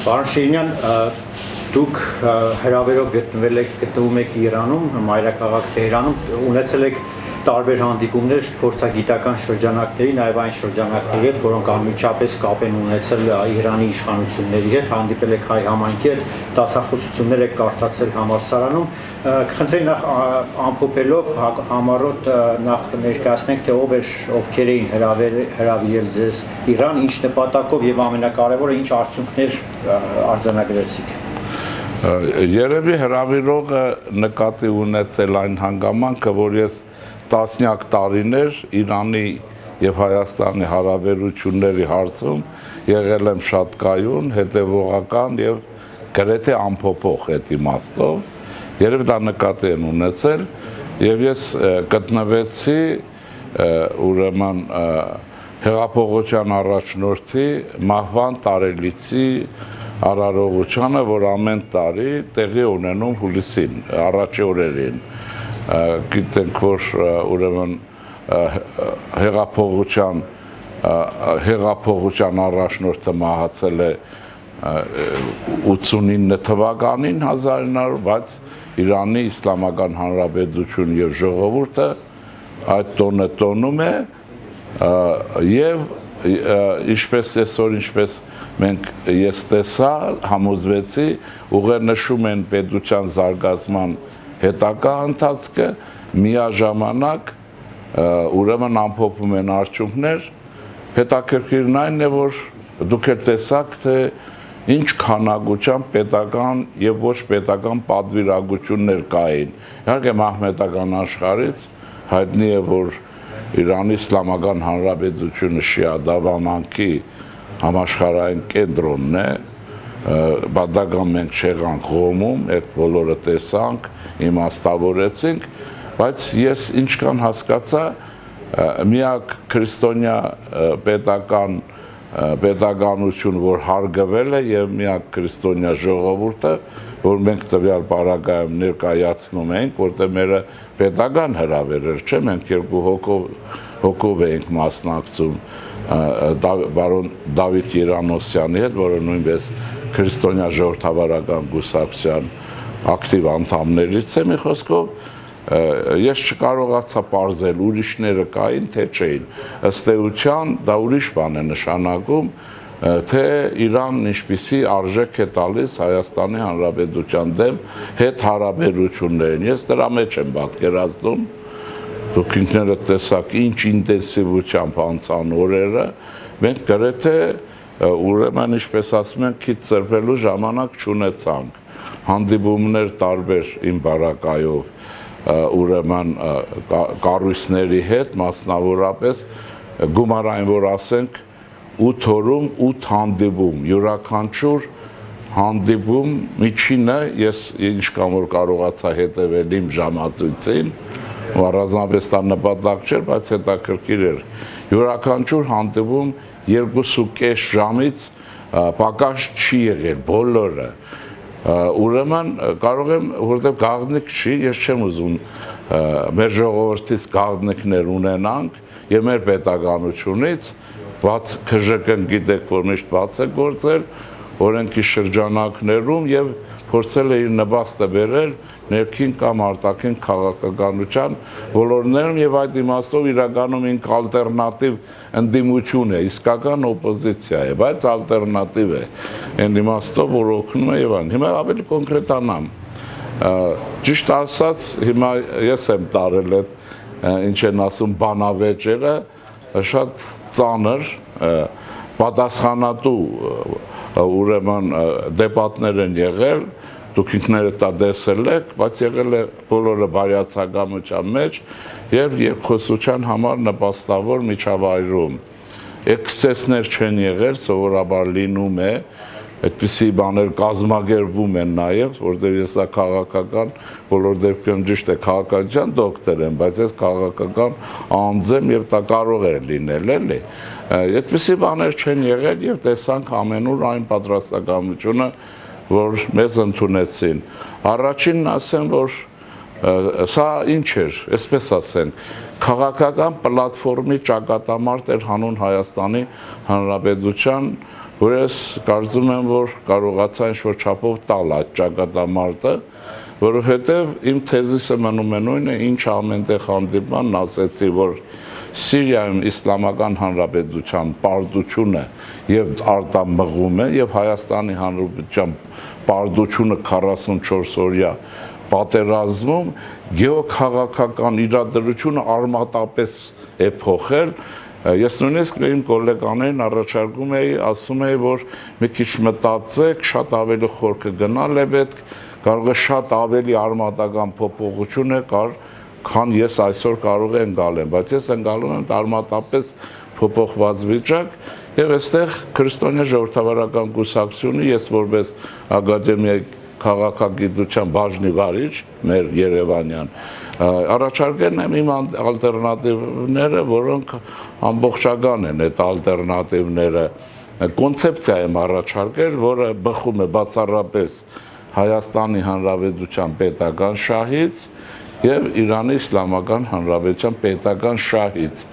Պարոն Շիրինյան, դուք հրավերով գտնվում եք Իրանում, մայրաքաղաք Թեհրանում, ունեցել եք տարբեր հանդիպումներ փորձագիտական շրջանակների, նաև այն շրջանակների հետ, որոնք անմիջապես կապ են ունեցել Իրանի իշխանությունների հետ, հանդիպել եք հայ համայնքի հետ, դասախոսություններ եք կարդացել համալսարանում, կխնդրեի նախ ամփոփելով համառոտ նախ ներկայացնենք, թե ովքեր էին հրավիրել ձեզ Իրան, ինչ նպատակով եւ ամենակարևորը ինչ արդյունքներ արձանագրեցիք։ Երևի հրավիրողը նկատի ունեցել այն հանգամանքը, որ ես տասնյակ տարիներ Իրանի եւ Հայաստանի հարաբերությունների հարցում եղել եմ շատ կայուն, հետևողական եւ գրեթե ամփոփող այդ իմաստով։ Երևի դա նկատի են ունեցել եւ ես գտնվեցի ուրեմն հեղափոխության առաջնորդի մահվան տարելիցի արարողությանը, որ ամեն տարի տեղի ունենում հուլիսին, առաջի օրերին։ Գիտենք, որ ուրեմն հեղափոխության առաջնորդը մահացել է 89 թվականին 1900, բայց Իրանի Իսլամական Հանրապետություն եւ ժողովուրդը այդ տոնը տոնում է եւ ինչպես այսօր ինչպես ես տեսա, համոզվեցի, ուղենշում են պետության զարգացման հետագա ընթացքը, միաժամանակ ուրեմն ամփոփում են արդյունքներ, հետաքրքիրն այն է, որ դուք էլ տեսաք, թե ինչ քանակությամբ պետական եւ ոչ պետական պատվիրակություններ կային։ Իհարկե մահմեդական աշխարհից հայտնի է, որ Իրանի Իսլամական Հանրապետությունը շիադավամանքի համաշխարհային կենտրոնն է, բադական մենք չեղանք Ղոմում, այդ բոլորը տեսանք, իմաստավորեցինք, բայց ես ինչքան հասկացա, միակ քրիստոնյա պետականություն, որ հարգվել է եւ միակ քրիստոնյա ժողովուրդը, որ մենք տվյալ պարագայում ներկայացնում ենք, որտեղ մերը պետական հրավերել չէ, մենք երկու հոգով էինք մասնակցում բարոն Դավիթ Երանոսյանի հետ, որը նույնպես քրիստոնյա ժողովրդավարական կուսակցության ակտիվ անդամներից է, մի խոսքով ես չկարողացա պարզել ուրիշները կային, թե չէին։ Ըստ էության դա ուրիշ բան է նշանակում, թե Իրանն ինչպիսի արժեք է տալիս Հայաստանի Հանրապետության դեմ հետ հարաբերություններին։ Ես դրա մեջ եմ պատկերացնում, դուք ինքներդ տեսաք ինչ ինտենսիվությամբ անցան օրերը, մենք գրեթե ուրեմն ինչպես ասում են, քիչ ծրվելու ժամանակ չունեցանք, հանդիպումներ տարբեր իմ բարակայով, ուրեմն կառույցների հետ, մասնավորապես գումարային, որ ասենք 8 օրում 8 հանդիպում, յուրաքանչյուր հանդիպում միջինը ես ինչքան որ կարողացա հետևել իմ ժամացույցին, առանձնապես դա նպատակ չէր, բայց հետաքրքիր էր, յուրաքանչյուր հանդիպում 2.5 ժամից պակաս չի եղել բոլորը, ուրեմն կարող եմ, որտեղ գաղտնիք չի, ես չեմ ուզում մեր ժողովրդից գաղտնիքներ ունենանք եւ մեր պետականությունից, բաց քժկն գիտեք, որ միշտ բաց է գործել, օրենքի շրջանակներում եւ փորձել է իր նպաստը բերել ներքին կամ արտաքին քաղաքականության ոլորտներում եւ այդ իմաստով իրականում ինք ալտերնատիվ ընդդիմություն է, իսկական օպոզիցիա է, բայց ալտերնատիվ է, այն իմաստով, որ օգնում է եւ այն։ Հիմա ավելի կոնկրետանամ։ Ճիշտ ասած, հիմա ես եմ տարել այդ ինչ են ասում բանավեճերը, շատ ծանր, պատասխանատու ուրեմն դեպատներ են եղել, դուք ինքներդ դա տեսել եք, բայց եղել է բոլորը բարյացակամության մեջ եւ երկխոսության համար նպաստավոր միջավայրում։ Էքսեսներ չեն եղել, սովորաբար լինում է, այդպիսի բաներ կազմակերպվում են նաև, որտեղ ես դա քաղաքական բոլոր դեպքերում ճիշտ է քաղաքական դոկտոր եմ, բայց ես քաղաքական անձ եմ եւ դա կարող է լինել, էլի։ Այդպիսի բաներ չեն եղել եւ տեսանք ամենուր այն պատրաստակամությունը, որ մեզ ընդունեցին։ Առաջինն ասեմ, որ սա ինչ էր, այսպես ասենք, քաղաքական պլատֆորմի ճակատամարտ էր հանուն Հայաստանի Հանրապետության որ ես կարծում եմ, որ կարողացա ինչ-որ չափով տալ այդ ճակատամարտը, որովհետև իմ թեզիսը մնում է նույնը, ինչ ամենտեղ հանդիպմանն ասեցի, որ Սիրիայում Իսլամական Հանրապետության պարտությունը եւ արտամղում է եւ Հայաստանի Հանրապետության պարտությունը 44 օրյա պատերազմում գեոքաղաքական իրադրությունը արմատապես է փոխել։ Ես նույնիսկ իմ գոլեգաներին առաջարկում էի, ասում էի, որ մի քիչ մտածեք, շատ ավելի խոր կգնալ է պետք, կարող է շատ ավելի արմատական փոփոխություն է կար, քան ես այսօր կարող եմ գալեմ, բայց ես ընկալում եմ արմատապես փոփոխված վիճակ եւ այստեղ քրիստոնյա ժողովրդավարական կուսակցությունը ես որպես ակադեմիայի քաղաքագիտության բաժնի վարիչ մեր Երևանյան առաջարկել եմ իմ ալտերնատիվները, որոնք ամբողջական են այդ ալտերնատիվները կոնցեպցիա եմ առաջարկել, որը բխում է բացառապես Հայաստանի Հանրապետության պետական շահից եւ Իրանի Իսլամական Հանրապետության պետական շահից։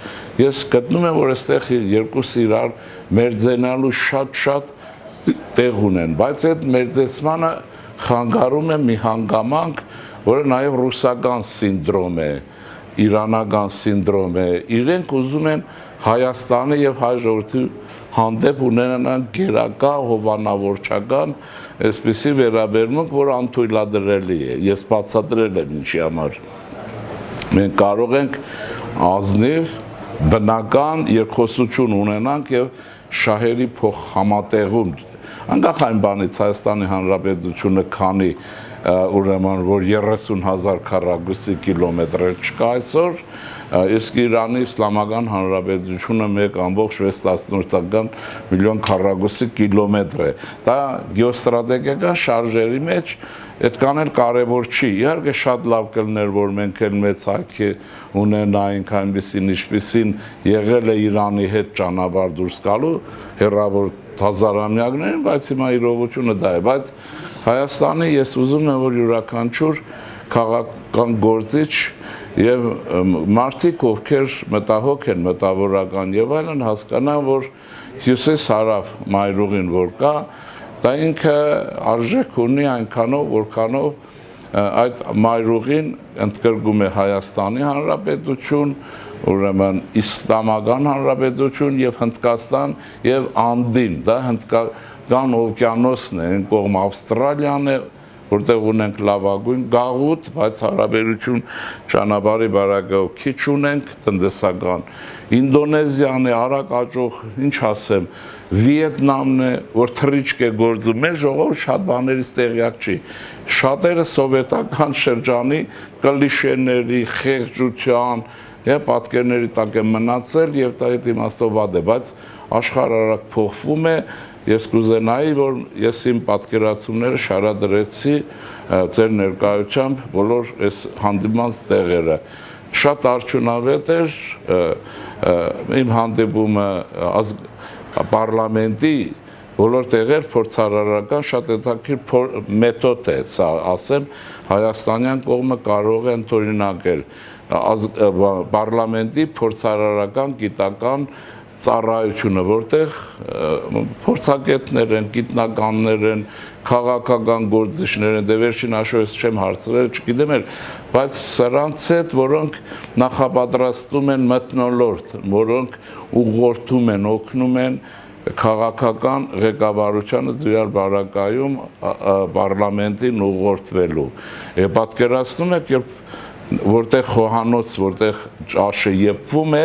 Ես գտնում եմ, որ այստեղ երկուսը իրար մերձենալու շատ տեղ ունեն, բայց այդ մերձեցմանը խանգարում է մի հանգամանք, որը նաև ռուսական սինդրոմ է, իրանական սինդրոմ է։ Իրենք ուզում են Հայաստանի եւ հայ ժողովրդի հանդեպ ունենան գերակա հովանավորչական այսպիսի վերաբերմունք, որ անթույլատրելի է։ Ես բացատրել եմ ինչի համար։ Մենք կարող ենք ազնիվ բնական երկխոսություն ունենանք եւ շահերի փոխհամատեղում անկախ այն բանից Հայաստանի Հանրապետությունը քանի ուրեմն որ 30,000 քառակուսի կիլոմետր չկա այսօր, իսկ Իրանի Իսլամական Հանրապետությունը 1.6 միլիոն քառակուսի կիլոմետր է։ Դա գեոստրատեգիական շարժերի մեջ այդքան էլ կարևոր չի։ Իհարկե շատ լավ կլներ, որ մենք էլ մեծ հայքի ունենայինք այնպիսին, ինչպիսին եղել է Իրանի հետ ճանապարհ դուրս գալու հեռավոր հազարամյակներին, բայց հիմա իրողությունը դա է, բայց Հայաստանի ես ուզում եմ, որ յուրաքանչյուր քաղաքական գործիչ եւ մարդիկ, ովքեր մտահոգ են, մտավորական եւ այլն հասկանան, որ հյուսիս-հարավ մայրուղին որ կա, դա ինքը արժեք ունի այնքանով, որքանով այդ մայրուղին ընդգրկում է Հայաստանի Հանրապետություն, ուրեմն Իսլամական Հանրապետություն եւ Հնդկաստան եւ Անդին, դա Հնդկական օվկիանոսն է, այն կողմ Ավստրալիան է, որտեղ ունենք լավագույն գաղութ, բայց հարաբերություն ճանապարհի բարակայով քիչ ունենք, տնտեսական։ Ինդոնեզիան է, արագ աճող, ինչ ասեմ, Վիետնամն է, որ թռիչք է գործում, մեր ժողովուրդը շատ բաներից տեղյակ չի։ Շատերը սովետական շրջանի կլիշեների, խեղճության եւ պատկերների տակ է մնացել եւ դա այդ իմաստով վատ է, բայց աշխարհը արագ փոխվում է։ Ես կուզենայի, որ ես իմ պատկերացումները շարադրեցի ձեր ներկայությամբ բոլոր այս հանդիպման տեղերը։ Շատ արդյունավետ էր իմ հանդիպումը պարլամենտի բոլոր տեղեր փորձարարական շատ հետաքրքիր մեթոդ է, սա ասեմ, հայաստանյան կողմը կարող է ընդօրինակել պարլամենտի փորձարարական գիտական ծառայությունը, որտեղ փորձագետներ են, գիտնականներ են, քաղաքական գործիչներ են, դե վերջին հաշվով չեմ հարցրել, չգիտեմ էլ, բայց սրանց հետ, որոնք նախապատրաստում են մթնոլորտ, որոնք ուղղորդում են, օգնում են քաղաքական ղեկավարությանը ձյալ բարակայում պարլամենտին ուղղորդվելու։ Պատկերացնում եք, երբ որտեղ խոհանոց, որտեղ ճաշը եփվում է,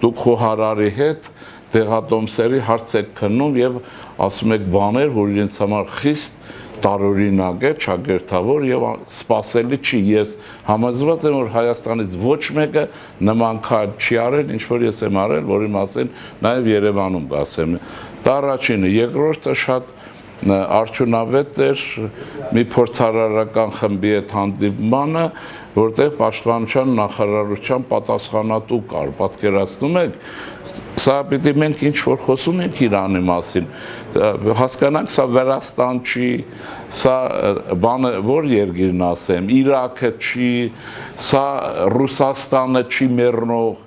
դուք խոհարարի հետ դեղատոմսերի հարց եք քննում եւ ասում եք բաներ, որ իրենց համար խիստ տարօրինակ է, ճակերտավոր եւ սпасելի չի։ Ես համոզված եմ, որ Հայաստանից ոչ մեկը նման քայլ չի արել, ինչ որ ես եմ արել, որի մասին նաեւ Երևանում կասեմ։ Դա առաջինը, երկրորդը շատ արդյունավետ էր մի փորձարարական խմբի հետ հանդիպմանը, որտեղ պաշտպանության նախարարության պատասխանատու կար, պատկերացնում եք, սա պիտի մենք ինչ-որ խոսում ենք Իրանի մասին, հասկանանք սա Վրաստան չի, սա բանը որ երկիրն ասեմ, Իրաքը չի, սա Ռուսաստանը չի մեռնող,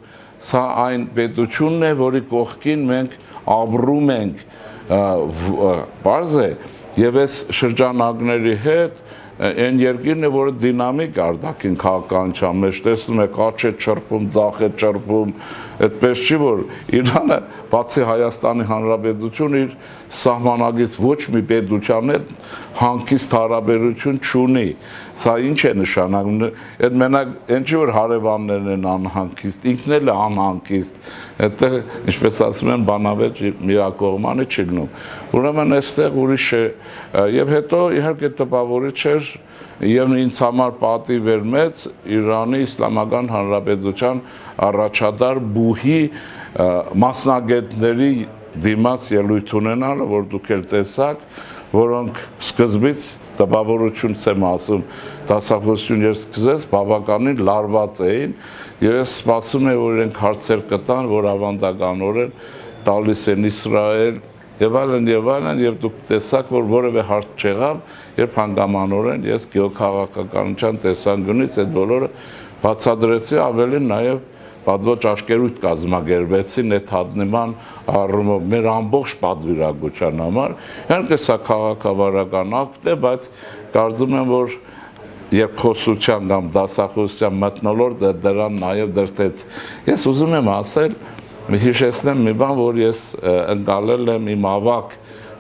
սա այն պետությունն է, որի կողքին մենք ապրում ենք, բարձ է եւ այս շրջանակների հետ այն երկիրն է, որը դինամիկ արտաքին քաղաքականության մեջ տեսնում եք աճ է չռփում, ձախ է չռփում, այդպես չի որ Իրանը բացի Հայաստանի Հանրապետություն իր սահմանագից ոչ մի պետության հետ հանգիստ հարաբերություն չունի։ Սա ինչ է նշանակում։ Այդ մենակ այն չի որ հարևաններն են անհանգիստ, ինքն էլ է անհանգիստ։ Այդտեղ ինչպես ասում են բանավեճ միակողմանի չգնում։ Ուրեմն այստեղ ուրիշ է եւ հետո իհարկե տպավորիչ էր եւ ինձ համար պատիվ էր մեծ Իրանի Իսլամական Հանրապետության առաջատար բուհի մասնագետների դիմաց ելույթ ունենալը, որ դուք էլ տեսաք, որոնք սկզբից տպավորություն եմ ասում, դասախոսություն ես սկսեց, բավականին լարված էին եւ ես սպասում եմ, որ իրենք հարցեր կտան, որ ավանդականորեն տալիս են Իսրայել եւ այլն եւ դուք տեսաք, որ որևէ հարց չեղավ, երբ հանգամանորեն ես գեոքաղաքականության տեսանկյունից այդ բոլորը բացադրեցի, ավելին նաեւ պատվոճ աշկերույթ կազմակերպեցին այդ հատնման առումով մեր ամբողջ պատվիրակության համար։ Իհարկե սա քաղաքավարական ակտ է, բայց կարծում եմ, որ երկխոսության կամ դասախոսության մթնոլորտը դրան նաև դրդեց։ Ես ուզում եմ ասել, հիշեցնեմ մի բան, որ ես ընկալել եմ իմ ավակ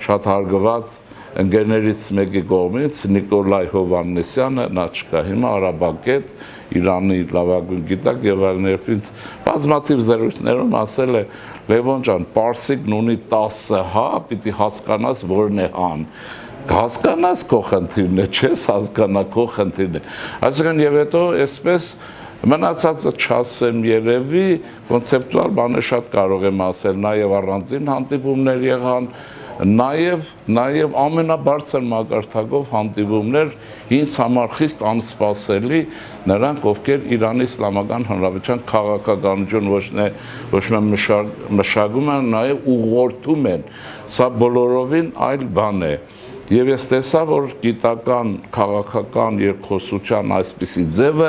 շատ հարգված ընկերներից մեկի կողմից Նիկոլայ Հովհաննիսյանը, նա չկա հիմա, արաբագետ, Իրանի լավագույն գիտակ եւ այլն ինձ բազմաթիվ զրույցներում ասել է Լևոն ջան, Պարսիկն ունի 10 հա, պիտի հասկանաս որն է հան։ Հասկանաս քո խնդիրն է, չես հասկանա քո խնդիրն է։ Այսինքն եւ հետո այսպես մնացածը չասեմ երևի կոնցեպտուալ բաներ շատ կարող եմ ասել, նաեւ առանձին հանդիպումներ եղան, նաև ամենաբարձր մակարդակով հանդիպումներ ինձ համար խիստ անսպասելի նրանք, ովքեր Իրանի Իսլամական Հանրապետության քաղաքականություն ոչ միայն մշակում են, նաև ուղղորդում են։ Սա բոլորովին այլ բան է։ Եվ ես տեսա, որ գիտական, քաղաքական երկխոսության այսպիսի ձևը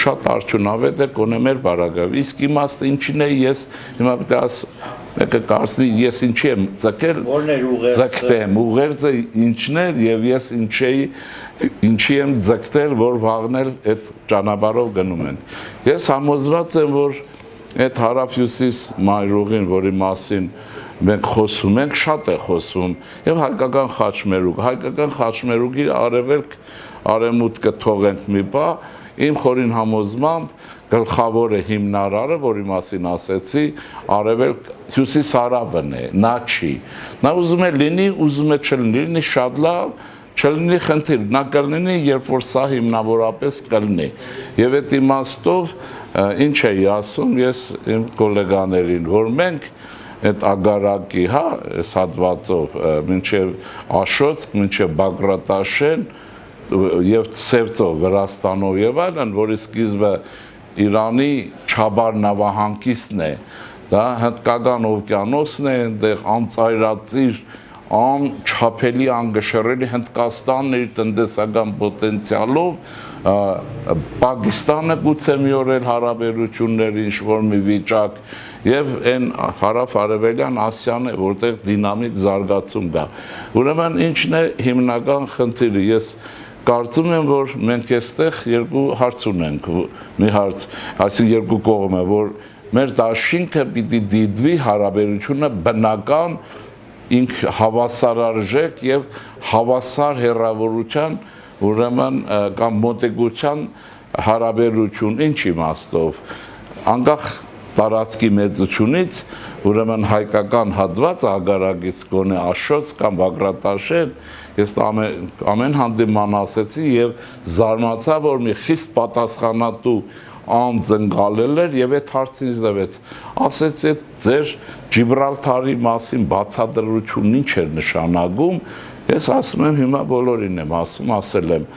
շատ արդյունավետ է կոնե մեր բարակայում։ Իսկ իմաստը ինչին է ես հիմա պետք է մեկը կարծի ես ինչի եմ ձգել, ձգտեմ, ուղերձը ինչն է եւ ես ինչի եմ ձգտել, որ վաղնել այդ ճանապարհով գնում են։ Ես համոզված եմ, որ այդ հարավ-հյուսիս մայրուղին, որի մասին մենք խոսում ենք, շատ է խոսվում եւ հայկական խաչմերուկի արևմուտքը թողենք մի բա, իմ խորին համոզմամբ գլխավոր է հիմնարարը, որի մասին ասեցի, հյուսիս-հարավն է, նա չի։ Նա ուզում է լինի, ուզում է չլինի, շատ լավ, չլինի խնդիր, նա կլինի, երբ որ սա հիմնավորապես կլինի։ Եվ այդ իմաստով ինչ էի ասում ես իմ գոլեգաներին, որ մենք այդ ագարակի, հա, այս հատվածով մինչև Աշոցք, մինչև Բագրատաշեն եւ Սևծով, Վրաստանով եւ այլն, որի սկիզբը Իրանի Չաբար նավահանգիստն է, դա Հնդկական օվկիանոսն է, այնտեղ անծայրածիր, անչափելի, անգշռելի Հնդկաստանն իր տնտեսական պոտենցիալով, Պակիստանը գուցե մի օր էլ հարաբերությունների ինչ-որ մի վիճակ եւ այն հարավ-արևելյան Ասիան է, որտեղ դինամիկ զարգացում կա։ Ուրեմն ինչն է հիմնական խնդիրը։ Ես կարծում եմ, որ մենք այստեղ երկու հարց ունենք, մի հարց, այսինքն երկու կողմ է, որ մեր դաշինքը պիտի դիտվի հարաբերությունը բնական ինք հավասարարժեք եւ հավասար հերավորության, ուրեմն կամ մոտիկության հարաբերություն, ինչ իմաստով, անկախ տարածքի մեծությունից, ուրեմն հայկական հատված ագարակից գոնե Աշոց կամ Բագրատաշեն, ես ամեն հանդիման ասեցի եւ զարմացա, որ մի խիստ պատասխանատու անձ ընկալել էր եւ այդ հարցին զդվեց։ Ասեց այդ ձեր Ջիբրալթարի մասին բացատրությունն ինչ էր նշանակում, ես ասում եմ հիմա բոլորին եմ ասել եմ,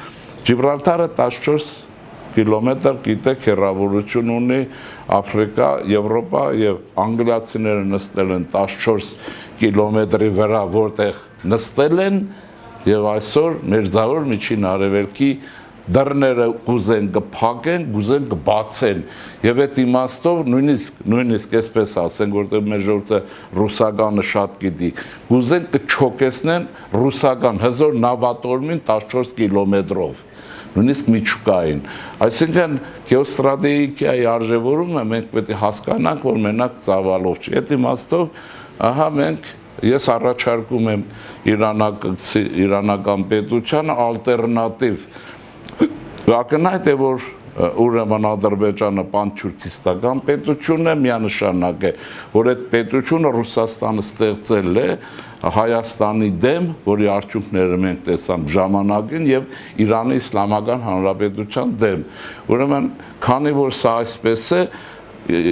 Ջիբրալթարը 14 կիլոմետր գիտեք հեռավորություն ունի Աֆրիկա, Եվրոպա եւ անգլիացիները նստել են 14 կիլոմետրի վրա, որտեղ նստել են եւ այսօր Մերձավոր Միջին Արևելքի դռները գուզեն կփակեն, գուզեն կբացեն եւ այդ իմաստով նույնիսկ այսպես ասենք որտեղ մեր ժողովուրդը ռուսականը շատ գիտի գուզեն կչոկեսնեն ռուսական հզոր նավատորմին 14 կիլոմետրով նույնիսկ միջուկային այսինքն գեոստրատեգիայի արժևորումը մենք պետք է հասկանանք որ մենակ ծավալով չի այդ իմաստով ահա մենք ես առաջարկում եմ իրանական պետությանը ալտերնատիվ Ակնհայտ է որ ուրեմն Ադրբեջանը պանթյուրքիստական պետություն է միանշանակ է որ այդ պետությունը Ռուսաստանը ստեղծել է Հայաստանի դեմ որի արդյունքները մենք տեսանք ժամանակին եւ Իրանի Իսլամական Հանրապետության դեմ ուրեմն քանի որ սա այսպես է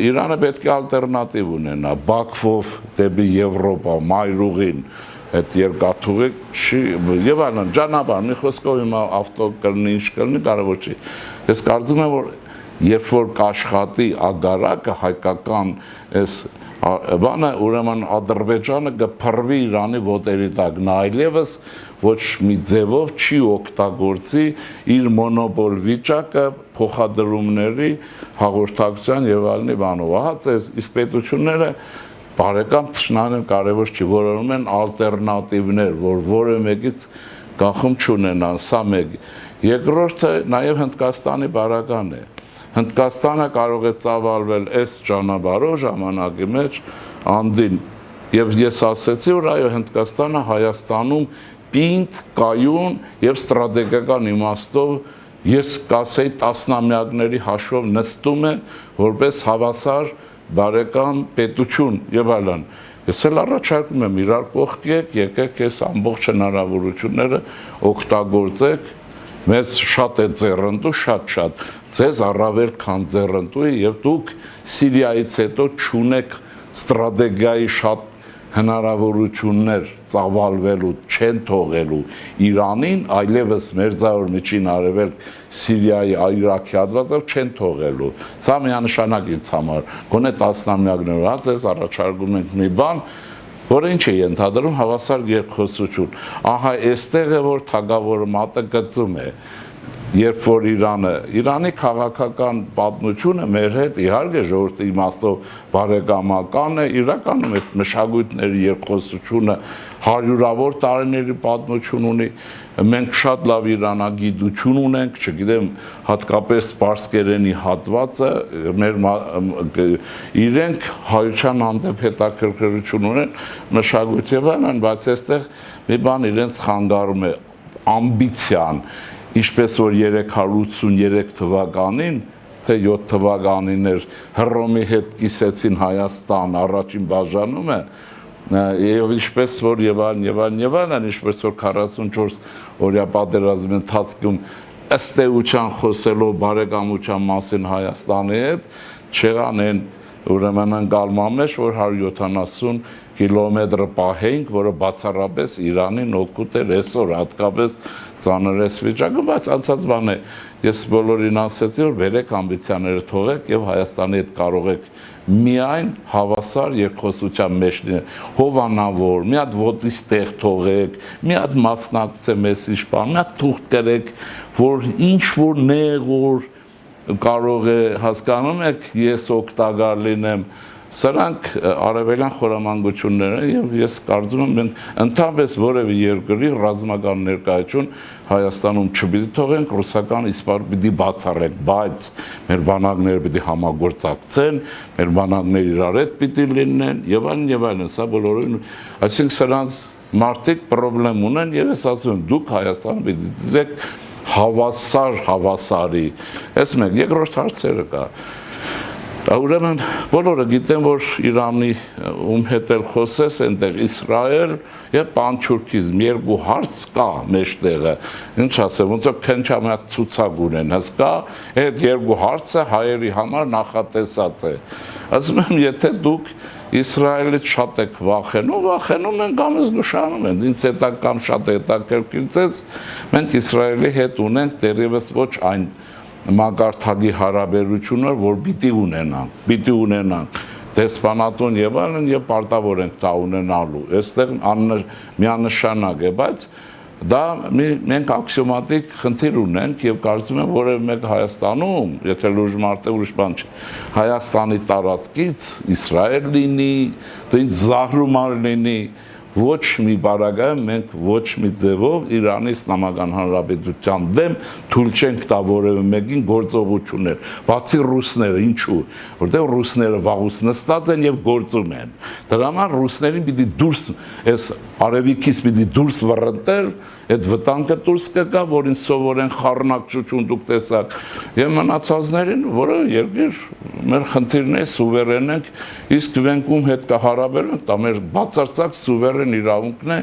Իրանը պետք է ալտերնատիվ ունենա Բաքվով դեպի Եվրոպա մայրուղին այդ երկաթուղի եւ այլն ճանապարհ մի խոսքով հիմա ավտո կլինի ինչ կլինի կարևոր չի ես կարծում եմ որ երբ որ կաշխատի ագարակը հայկական այս բանը ուրեմն Ադրբեջանը կփռվի Իրանի ոտերի տակ նա այլևս ոչ մի ձևով չի օգտագործի իր մոնոպոլ վիճակը փոխադրումների հաղորդակցության եւ այլնի բանով ահա այս իսկ պետությունները բարեկամ թշնամին կարևոր չի որոնում են ալտերնատիվներ որ որը մեկից գախում չունենան սա մեկ երկրորդը նաև Հնդկաստանի բարական է Հնդկաստանը կարող է ծավալվել այս ճանապարհով ժամանակի մեջ անդին եւ ես ասացի որ այո Հնդկաստանը Հայաստանում պինդ կայուն եւ ստրատեգիական իմաստով ես կասեի տասնամյակների հաշվով նստում է որպես հավասար բարեկամ պետություն եւ այլն ես էլ առաջարկում եմ իրար կողքեք եկեք այս ամբողջ հնարավորությունները օգտագործեք մեզ շատ է ձեռնտու շատ ձեզ առավել քան ձեռնտու եւ դուք Սիրիայից հետո ճունեք ստրատեգիայի շատ հնարավորություններ ծավալվելու չեն թողելու Իրանին այլևս մերձավոր միջին արևելք Սիրիայի Իրաքի հատվածով չեն թողելու սա միանշանակ ինձ համար գոնե տասնամյակներ այս առաջարկում ենք մի բան որը ինչ է ենթադրում հավասար երկխոսություն ահա այստեղ է որ թագավորը մատը գծում է երբ որ Իրանի քաղաքական պատմությունը մեր հետ իհարկե ժողովրդի իմաստով բարեկամական է իրականում այդ մշակույթների երկխոսությունը հարյուրավոր տարիների պատմություն ունի մենք շատ լավ իրանագիտություն ունենք չգիտեմ հատկապես սպարսկերենի հատվածը մեր իրենք հայության հանդեպ հետաքրքրություն ունեն մշակույթ եւ այլն բայց այստեղ մի բան իրենց խանգարում է ամբիցիան Ինչպես որ 383 թվականին, թե 7 թվականին էր Հռոմի հետ կիսեցին Հայաստան առաջին բաժանումը, եւ ինչպես որ եւ այլն, ինչպես որ 44 օրյա պատերազմի ընթացքում ըստ էության խոսելով բարեկամության մասին Հայաստանի հետ, չեղան են ուրեմն անկալմամեջ, որ 170 կիլոմետր պահենք, որը բացառապես Իրանին օգուտ էր այսօր հատկապես ծանրես վիճակը, բայց անցած բան է, ես բոլորին ասեցի, որ բերեք ամբիցիաները թողեք եւ Հայաստանի հետ կարող եք միայն հավասար երկխոսության մեջ լինել, հովանավոր, մի հատ ոտից տեղ թողեք, մի հատ մասնակցե մեզ իշխան, մի հատ թուղթ կրեք, որ ինչ որ նեղոր կարող է հասկանում եք, ես օգտակար լինեմ, սրանք արևելյան խորամանկություններ են եւ ես կարծում եմ մենք ընդհանրապես որևէ երկրի ռազմական ներկայություն Հայաստանում չպիտի թողենք ռուսական իսպար պիտի բացառենք բայց մեր բանակները պիտի համագործակցեն մեր բանակները իրար հետ պիտի լինեն եւ այլն սա բոլորին այսինքն սրանց մարդիկ խնդրեմ ունեն եւ ես ասում եմ դուք Հայաստանը պիտի դիտեք հավասարի այս մեկ երկրորդ հարցերը կա Ուրեմն բոլորը գիտեն, որ Իրանի ում հետ էլ խոսես այնտեղ Իսրայել եւ պանթյուրքիզմ երկու հարց կա մեջտեղը ինչ ասեմ ոնց որ քնչամյա ցուցակ ունեն հսկա այդ երկու հարցը հայերի համար նախատեսած է ասում եմ եթե դուք Իսրայելից շատ եք վախենում են կամ զգուշանում են ինձ հետ կամ շատ հետաքրքրեց մենք Իսրայելի հետ ունենք դեռևս ոչ այն մակարդակի հարաբերություններ, որ պիտի ունենանք դեսպանատուն եւ այլն եւ պարտավոր ենք դա ունենալու։ Այստեղ միանշանակ է, բայց Դա մենք աքսիոմատիկ խնդիր ունենք եւ կարծում եմ որևէ մեկ Հայաստանում, եթե լուրջ մարդ է ուրիշ բան չի, Հայաստանի տարածքից Իսրայել լինի, դու զահրումար լինի, ոչ մի բարագայում մենք ոչ մի ձևով Իրանի Իսլամական Հանրապետության դեմ թույլ չենք տա որևէ մեկին գործողություններ, բացի ռուսները, ինչու, որտեղ ռուսները վաղուց նստած են եւ գործում են։ Դրա համար ռուսներին պիտի դուրս, այս արևիկից պիտի դուրս վռնդել, այդ վտանգը դուրս կգա, որին սովորեն խառնակ ճուճուն դուք տեսակ, եւ մնացածներին, որը երկիր մեր խնդիրն է, սուվերեն ենք, իսկ մենք ում հետ կհարաբերենք, դա մեր բացարձակ սուվերեն իրավունքն է,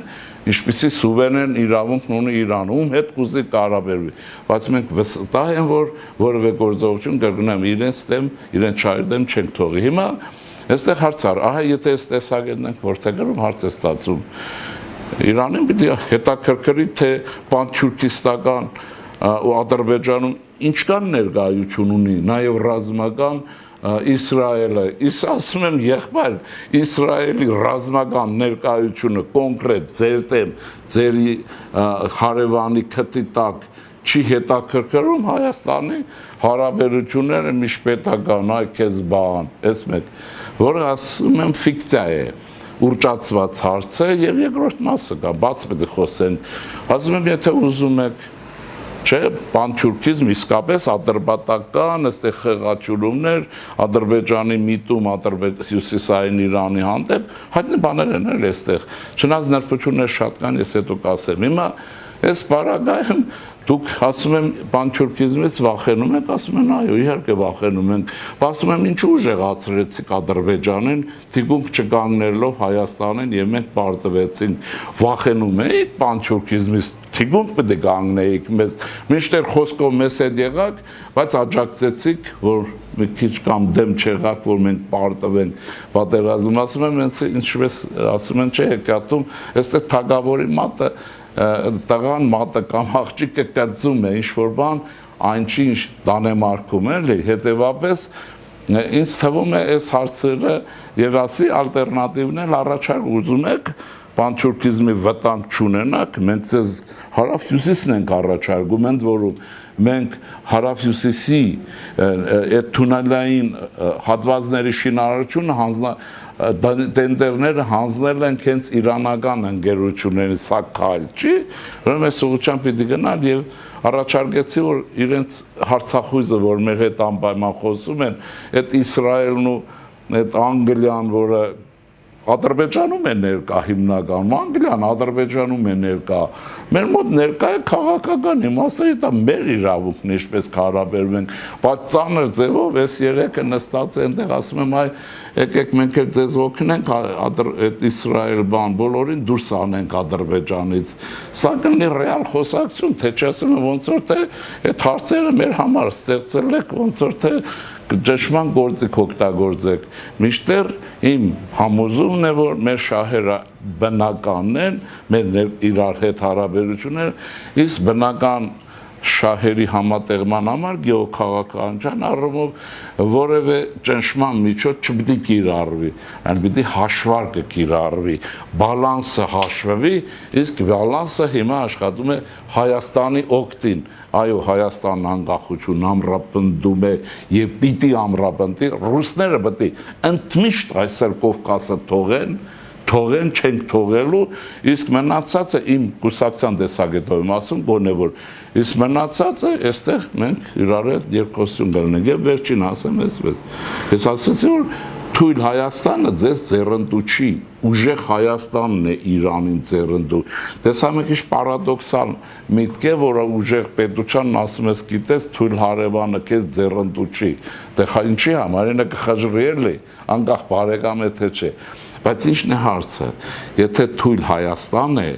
ինչպեսի սուվերեն իրավունքն ունի Իրանը, ում հետ կուզի կհարաբերվի, բայց մենք վստահ ենք, որ որևէ գործողություն կգնամ իրենց դեմ, իրենց չայր դեմ չենք թողի։ Հիմա այստեղ հարցար, ահա եթե այս տեսակետն ենք որթեգրում հարց է ստացում։ Իրանին պիտի հետաքրքրի, թե պանթյուրքիստական ու Ադրբեջանում ինչքան ներկայություն ունի, նաև ռազմական Իսրայելը, իսկ ասում եմ եղբայր, Իսրայելի ռազմական ներկայությունը կոնկրետ ձեր դեմ, ձեր հարևանի քթի տակ չի հետաքրքրում Հայաստանի հարաբերությունները միջպետական, այ քեզ բան, այս մեկ, որը ասում եմ ֆիկցիա է, ուրճացված հարց է եւ երկրորդ մասը կա, բաց պետք է խոսենք, ասում եմ եթե ուզում եք չէ, պանթյուրքիզմ իսկապես ադրբատական, այստեղ խեղաչուրումներ, Ադրբեջանի միտում, հյուսիսային Իրանի հանդեպ, հայտնի բաներ են էլ այստեղ, չնայած նրբություններ շատ կան, ես հետո կասեմ, հիմա այս պարագայում դուք ասում եմ պանթյուրքիզմից վախենում եք, ասում են այո, իհարկե վախենում ենք, ասում եմ ինչու ուժեղացրեցիք Ադրբեջանին, թիկունք չկանգնելով Հայաստանին եւ մենք պարտվեցինք, վախենում եք պանթյուրքիզմից, թիկունք պետք է կանգնեիք մեզ, մինչդեռ խոսքով մեզ հետ եղաք, բայց աջակցեցիք, որ մի քիչ կամ դեմ չեղաք, որ մենք պարտվենք պատերազմ, ասում եմ, ինչպես ասում են, չէ, հեքիաթում, այստեղ թագավորի մատը տղան մատը կամ աղջիկը կծում է ինչ-որ բան, այն չի ինչ Դանեմարկում էլի, հետևապես ինձ թվում է այս հարցերը եւ ասի ալտերնատիվն էլ առաջարկ ուզում եք պանթյուրքիզմի վտանգ չունենաք, մենք ձեզ հարավ-հյուսիսն ենք առաջարկում, ընդ որում մենք հարավ-հյուսիսի այդ թունելային հատվածների շինարարությունը տենդերները հանձնել են հենց իրանական ընկերությունների, սա քայլ չի, որում այս ուղղությամբ պիտի գնալ եւ առաջարկեցի, որ իրենց հարցախույզը, որ մեր հետ անպայման խոսում են, այդ Իսրայելն ու այդ Անգլիան, որը Ադրբեջանում է ներկա հիմնականում, Անգլիան Ադրբեջանում է ներկա, մեր մոտ ներկա է քաղաքական իմաստը, դա մեր իրավունքն է, ինչպես կհարաբերում ենք, բայց ծանր ձևով այս երեքը նստած է այնտեղ, ասում եմ, այ եկեք մենք էլ ձեզ օգնենք այդ Իսրայել բան, բոլորին դուրս անենք Ադրբեջանից, սա կլինի ռեալ խոսակցություն, թե չասեմ ոնց որ թե այդ հարցերը մեր համար ստեղծել եք, ոնց որ թե ճշմարտ գործիք օգտագործեք, միշտեր իմ համոզումն է, որ մեր շահերը բնականն են, մեր իրար հետ հարաբերությունները, իսկ բնական շահերի համատեղման համար գեոքաղաքական առումով որևէ ճնշման միջոց չպիտի կիրառվի, այն պիտի հաշվարկը կիրառվի, բալանսը հաշվվի, իսկ բալանսը հիմա աշխատում է Հայաստանի օգտին, այո, Հայաստանն անկախություն ամրապնդում է եւ պիտի ամրապնդի, ռուսները պետք է ընդմիշտ այսօր Կովկասը թողեն, չենք թողելու, իսկ մնացածը իմ կուսակցության տեսակետով եմ ասում, գոնե որ իսկ մնացածը այստեղ մենք իրար հետ երկխոսություն կլինենք եւ վերջին ասեմ այսպես։ Ես ասացի որ թույլ Հայաստանը ձեզ ձեռնտու չի, ուժեղ Հայաստանն է Իրանին ձեռնտու։ Տեսա մի քիչ պարադոքսալ միտք է, որ ուժեղ պետությանն ասում ես, գիտես, թույլ հարևանը քեզ ձեռնտու չի։ Դե ինչի համար, ինը կխժռի էլի, անկախ բարեկամ է թե չէ։ Բայց ինչն է հարցը, եթե թույլ Հայաստան է,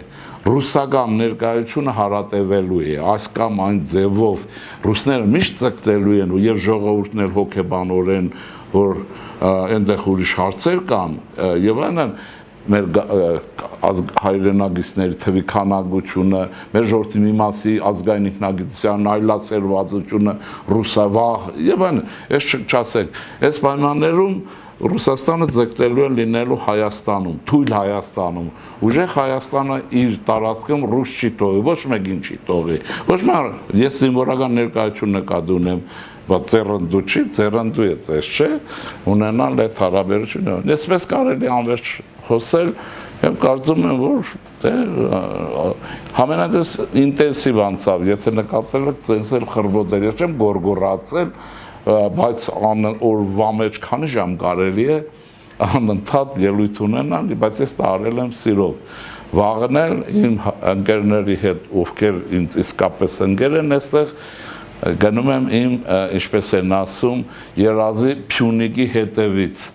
ռուսական ներկայությունը հարատևելու է, այս կամ այն ձևով ռուսները միշտ ձգտելու են եւ ժողովուրդն էլ հոգեբանորեն, որ այնտեղ ուրիշ հարցեր կան եւ այնն մեր հայրենագիցների թվի քանակությունը, մեր ժողովրդի մի մասի ազգային ինքնագիտության այլասերվածությունը, ռուսավաղ եւ այնն, այս չասեք, այս պայմաններում Ռուսաստանը ձգտելու է լինելու Հայաստանում, թույլ Հայաստանում, ուժեղ Հայաստանը իր տարածքում ռուս չի թողի, ոչ մեկին չի թողի, ոչ մեկ, ես զինվորական ներկայություն նկատի ունեմ, բայց ձեռնդու չի, ձեռնդու է ձեզ չէ, ունենալ այդ հարաբերությունը, այսպես կարելի անverջ խոսել, եմ կարծում եմ, որ համենայնպես ինտենսիվ անցավ, եթե նկատել եք, ցենց էլ խրբոտ էր, ես չեմ գորգորացել, բայց օրվա մեջ քանի ժամ կարելի է անընդհատ ելույթ ունենալ, բայց ես դա արել եմ սիրով։ Վաղն էլ իմ ընկերների հետ, ովքեր ինձ իսկապես ընկեր են այստեղ, գնում եմ իմ, ինչպես են ասում, երազի Փյունիկի հետևից։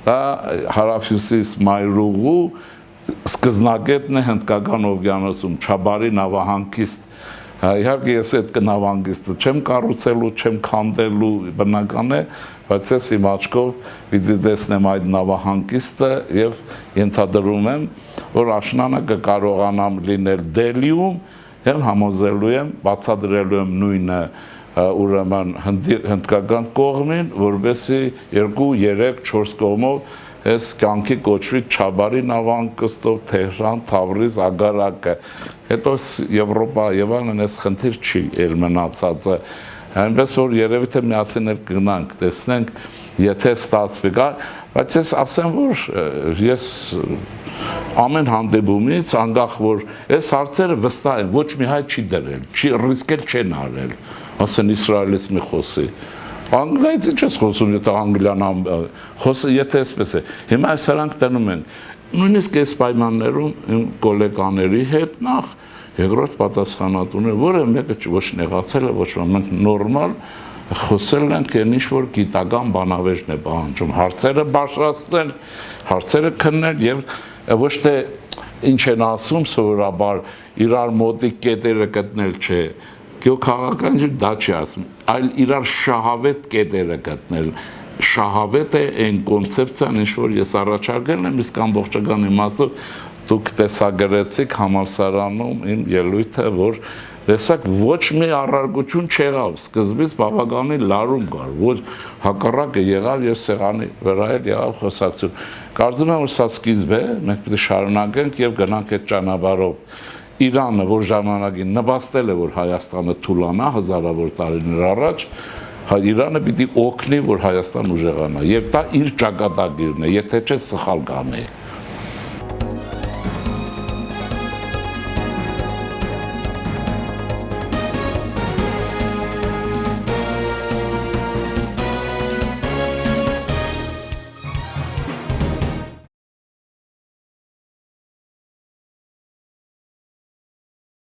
Դա հարավհյուսիս Մայրուղու սկզնակետն է Հնդկական օվկիանոսում, Չաբարի նավահանգիստ։ Իհարկե ես այդ նավահանգիստը չեմ կառուցելու, չեմ քանդելու, բնական է, բայց ես իմ աչքով պիտի տեսնեմ այդ նավահանգիստը եւ ենթադրում եմ, որ աշնանը կկարողանամ լինել Դելիում եւ համոզելու եմ, բացատրելու եմ նույնը ուրեմն հնդկական կողմին, որովհետեւ 2, 3, 4 կողմով այս կյանքի կոչվի Չաբարի նավահանգստով Թեհրան, Թավրիզ, Ագարակը, հետո Եվրոպա եւ այլն այս խնդիր չի ել մնացածը, այնպես որ երևի թե միասին էլ գնանք, տեսնենք, եթե ստացվի, բայց ես ասեմ, որ ես ամեն հանդիպումից անկախ որ այս հարցերը վստահ եմ, ոչ մի հայ չի դրել, չի ռիսկել չեն արել, ասեն Իսրայելից մի խոսի Անգլիայից ինչ ես խոսում, եթե անգլիան խոսը, եթե այսպես է, հիմա այս հրանք տնում են, նույնիսկ այս պայմաններում իմ գոլեկաների հետ նախ, երկրորդ պատասխանատուներ, որը մեկը ոչ նեղացել է, ոչ մենք նորմալ խոսել ենք այն ինչ-որ գիտական բանավեճն է պահանջում, հարցերը բարձրացնել, հարցերը քննել և ոչ թե ինչ են ասում սովորաբար իրար մոտիկ կետերը գտնել չէ, Գյուղքաղաքական դա չի ասում, այլ իրար շահավետ կետերը գտնել, շահավետ է այն կոնցեպցիան, ինչ որ ես առաջարկել եմ, իսկ ամբողջական իմաստով դուք տեսագրեցիք համալսարանում իմ ելույթը, որ տեսակ ոչ մի առարկություն չեղավ, սկզբից բավականին լարում կար, ոչ հակառակը եղավ եւ սեղանի վրա էլ եղավ խոսակցություն։ Կարծում եմ, որ սա սկիզբ է, մենք պետք է շարունակենք եւ գնանք այդ ճանապարհով։ Իրանը, որ ժամանակին նպաստել է, որ Հայաստանը թուլանա հազարավոր տարիներ առաջ, Իրանը պիտի օգնի, որ Հայաստան ուժեղանա, եւ դա իր ճակատագիրն է, եթե չէ սխալ կանի։